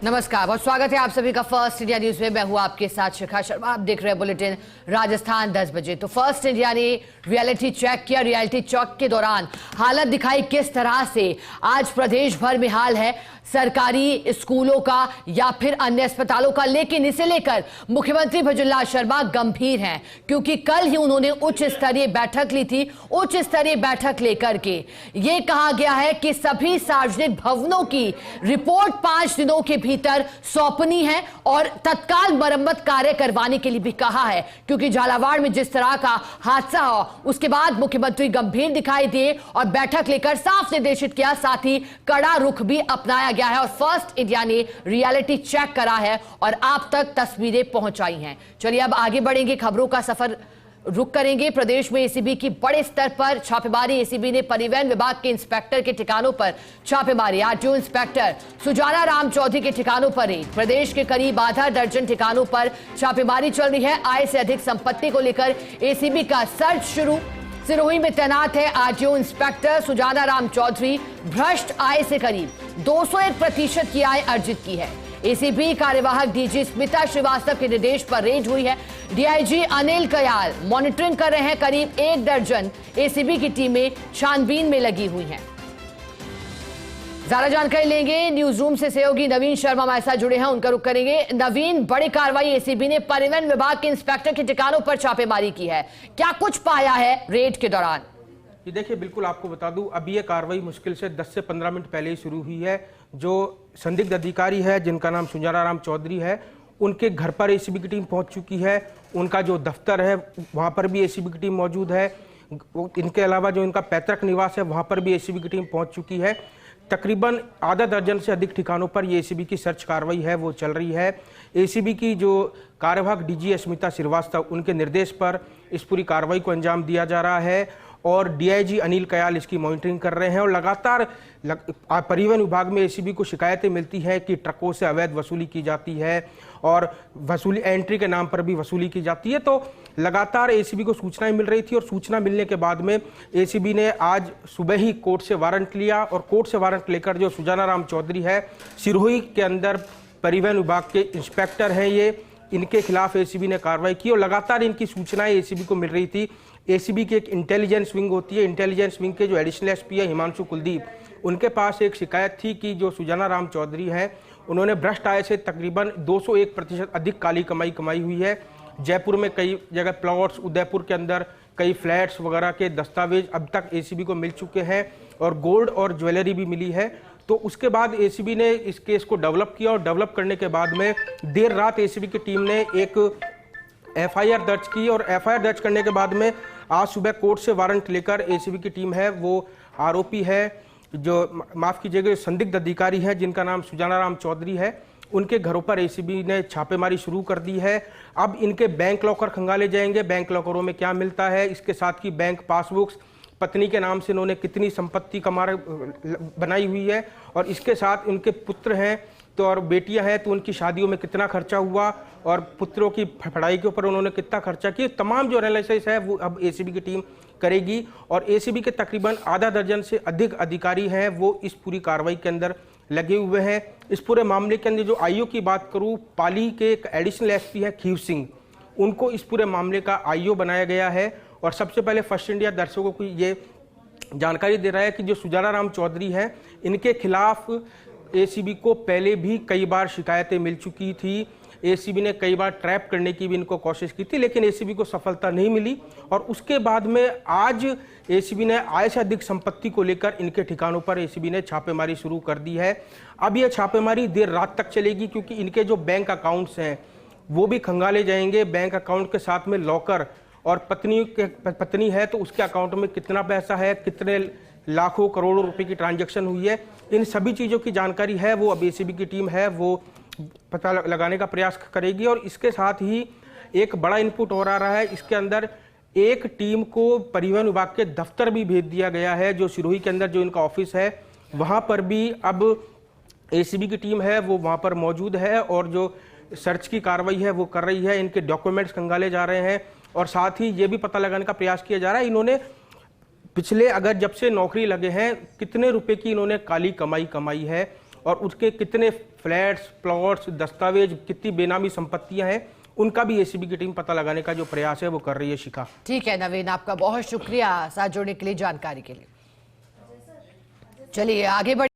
नमस्कार, बहुत स्वागत है आप सभी का फर्स्ट इंडिया न्यूज में। मैं हूं आपके साथ शिखा शर्मा। आप देख रहे हैं बुलेटिन राजस्थान 10 बजे। तो फर्स्ट इंडिया ने रियलिटी चेक किया। रियलिटी चेक के दौरान हालत दिखाई किस तरह से आज प्रदेश भर में हाल है सरकारी स्कूलों का या फिर अन्य अस्पतालों का। लेकिन इसे लेकर मुख्यमंत्री भजनलाल शर्मा गंभीर हैं, क्योंकि कल ही उन्होंने उच्च स्तरीय बैठक ली थी। उच्च स्तरीय बैठक लेकर के यह कहा गया है कि सभी सार्वजनिक भवनों की रिपोर्ट 5 दिनों के भीतर सौंपनी है और तत्काल मरम्मत कार्य करवाने के लिए भी कहा है, क्योंकि झालावाड़ में जिस तरह का हादसा हुआ उसके बाद मुख्यमंत्री गंभीर दिखाई दिए और बैठक लेकर साफ निर्देशित किया, साथ ही कड़ा रुख भी अपनाया गया है और फर्स्ट इंडिया ने रियलिटी चेक करा है और आप तक तस्वीरें पहुंचाई हैं। चलिए अब आगे बढ़ेंगे, खबरों का सफर रुक करेंगे। प्रदेश में एसीबी की बड़े स्तर पर छापेमारी। एसीबी ने परिवहन विभाग के इंस्पेक्टर के ठिकानों पर छापेमारी। आरटीओ इंस्पेक्टर सुजाना राम चौधरी के ठिकानों पर रेड। प्रदेश के करीब आधा दर्जन ठिकानों पर छापेमारी चल रही है। आय से अधिक संपत्ति को लेकर एसीबी का सर्च शुरू। सिरोही में तैनात है आरटीओ इंस्पेक्टर सुजाना राम चौधरी। भ्रष्ट आय से करीब 201% की आय अर्जित की है। एसीबी कार्यवाहक डीजी स्मिता श्रीवास्तव के निर्देश पर रेड हुई है। डीआईजी अनिल कयाल मॉनिटरिंग कर रहे हैं। करीब 1 दर्जन एसीबी की टीमें छानबीन में लगी हुई हैं। ज्यादा जानकारी लेंगे न्यूज रूम से सहयोगी नवीन शर्मा हमारे साथ जुड़े हैं, उनका रुख करेंगे। नवीन, बड़ी कार्रवाई एसीबी ने परिवहन विभाग के इंस्पेक्टर के ठिकानों पर छापेमारी की है, क्या कुछ पाया है रेड के दौरान? ये देखिए, बिल्कुल आपको बता दूं, अभी ये कार्रवाई मुश्किल से 10 से 15 मिनट पहले ही शुरू हुई है। जो संदिग्ध अधिकारी है जिनका नाम सुजाना राम चौधरी है, उनके घर पर एसीबी की टीम पहुंच चुकी है। उनका जो दफ्तर है वहां पर भी एसीबी की टीम मौजूद है। इनके अलावा जो इनका पैतृक निवास है वहां पर भी एसीबी की टीम पहुंच चुकी है। तकरीबन आधा दर्जन से अधिक ठिकानों पर ये एसीबी की सर्च कार्रवाई है वो चल रही है। एसीबी की जो कार्यवाहक डीजी स्मिता श्रीवास्तव, उनके निर्देश पर इस पूरी कार्रवाई को अंजाम दिया जा रहा है और डीआईजी अनिल कयाल इसकी मॉनिटरिंग कर रहे हैं। और लगातार परिवहन विभाग में एसीबी को शिकायतें मिलती हैं कि ट्रकों से अवैध वसूली की जाती है और वसूली एंट्री के नाम पर भी वसूली की जाती है। तो लगातार एसीबी को सूचनाएं मिल रही थी और सूचना मिलने के बाद में एसीबी ने आज सुबह ही कोर्ट से वारंट लिया और कोर्ट से वारंट लेकर जो सुजाना राम चौधरी है, सिरोही के अंदर परिवहन विभाग के इंस्पेक्टर हैं ये, इनके खिलाफ एसीबी ने कार्रवाई की और लगातार इनकी सूचनाएं एसीबी को मिल रही थी। एसीबी की एक इंटेलिजेंस विंग होती है, इंटेलिजेंस विंग के जो एडिशनल एसपी है हिमांशु कुलदीप, उनके पास एक शिकायत थी कि जो सुजाना राम चौधरी हैं उन्होंने भ्रष्ट आय से तकरीबन 201% अधिक काली कमाई हुई है। जयपुर में कई जगह प्लॉट्स, उदयपुर के अंदर कई फ्लैट्स वगैरह के दस्तावेज अब तक एसीबी को मिल चुके हैं और गोल्ड और ज्वेलरी भी मिली है। तो उसके बाद एसीबी ने इस केस को डेवलप किया और डेवलप करने के बाद में देर रात एसीबी की टीम ने एक एफआईआर दर्ज की और एफआईआर दर्ज करने के बाद में आज सुबह कोर्ट से वारंट लेकर एसीबी की टीम है वो आरोपी है, जो माफ कीजिएगा संदिग्ध अधिकारी है जिनका नाम सुजाना राम चौधरी है, उनके घरों पर एसीबी ने छापेमारी शुरू कर दी है। अब इनके बैंक लॉकर खंगाले जाएंगे, बैंक लॉकरों में क्या मिलता है, इसके साथ की बैंक पासबुक्स, पत्नी के नाम से इन्होंने कितनी संपत्ति बनाई हुई है और इसके साथ उनके पुत्र हैं तो और बेटियां हैं तो उनकी शादियों में कितना खर्चा हुआ और पुत्रों की पढ़ाई के ऊपर उन्होंने कितना खर्चा किया, तमाम जो एनालिसिस है वो अब एसीबी की टीम करेगी। और एसीबी के तकरीबन आधा दर्जन से अधिक अधिकारी हैं वो इस पूरी कार्रवाई के अंदर लगे हुए हैं। इस पूरे मामले के अंदर जो आईओ की बात करूं, पाली के एक एडिशनल एसपी है खीव सिंह, उनको इस पूरे मामले का आईओ बनाया गया है। और सबसे पहले फर्स्ट इंडिया दर्शकों को ये जानकारी दे रहा है कि जो सुजाना राम चौधरी हैं इनके खिलाफ एसीबी को पहले भी कई बार शिकायतें मिल चुकी थी। एसीबी ने कई बार ट्रैप करने की भी इनको कोशिश की थी, लेकिन एसीबी को सफलता नहीं मिली। और उसके बाद में आज एसीबी ने आय से अधिक संपत्ति को लेकर इनके ठिकानों पर एसीबी ने छापेमारी शुरू कर दी है। अब यह छापेमारी देर रात तक चलेगी क्योंकि इनके जो बैंक अकाउंट्स हैं वो भी खंगाले जाएंगे। बैंक अकाउंट के साथ में लॉकर और पत्नी है तो उसके अकाउंट में कितना पैसा है, कितने लाखों करोड़ों रुपए की ट्रांजैक्शन हुई है, इन सभी चीज़ों की जानकारी है वो अब एसीबी की टीम है वो पता लगाने का प्रयास करेगी। और इसके साथ ही एक बड़ा इनपुट हो रहा है, इसके अंदर एक टीम को परिवहन विभाग के दफ्तर भी भेज दिया गया है। जो सिरोही के अंदर जो इनका ऑफिस है वहाँ पर भी अब एसीबी की टीम है वो वहाँ पर मौजूद है और जो सर्च की कार्रवाई है वो कर रही है। इनके डॉक्यूमेंट्स खंगाले जा रहे हैं और साथ ही ये भी पता लगाने का प्रयास किया जा रहा है इन्होंने पिछले अगर जब से नौकरी लगे हैं कितने रुपए की इन्होंने काली कमाई है और उसके कितने फ्लैट्स, प्लॉट्स, दस्तावेज, कितनी बेनामी संपत्तियां हैं, उनका भी एसीबी की टीम पता लगाने का जो प्रयास है वो कर रही है। शिखा, ठीक है नवीन, आपका बहुत शुक्रिया साथ जोड़ने के लिए, जानकारी के लिए। चलिए आगे बढ़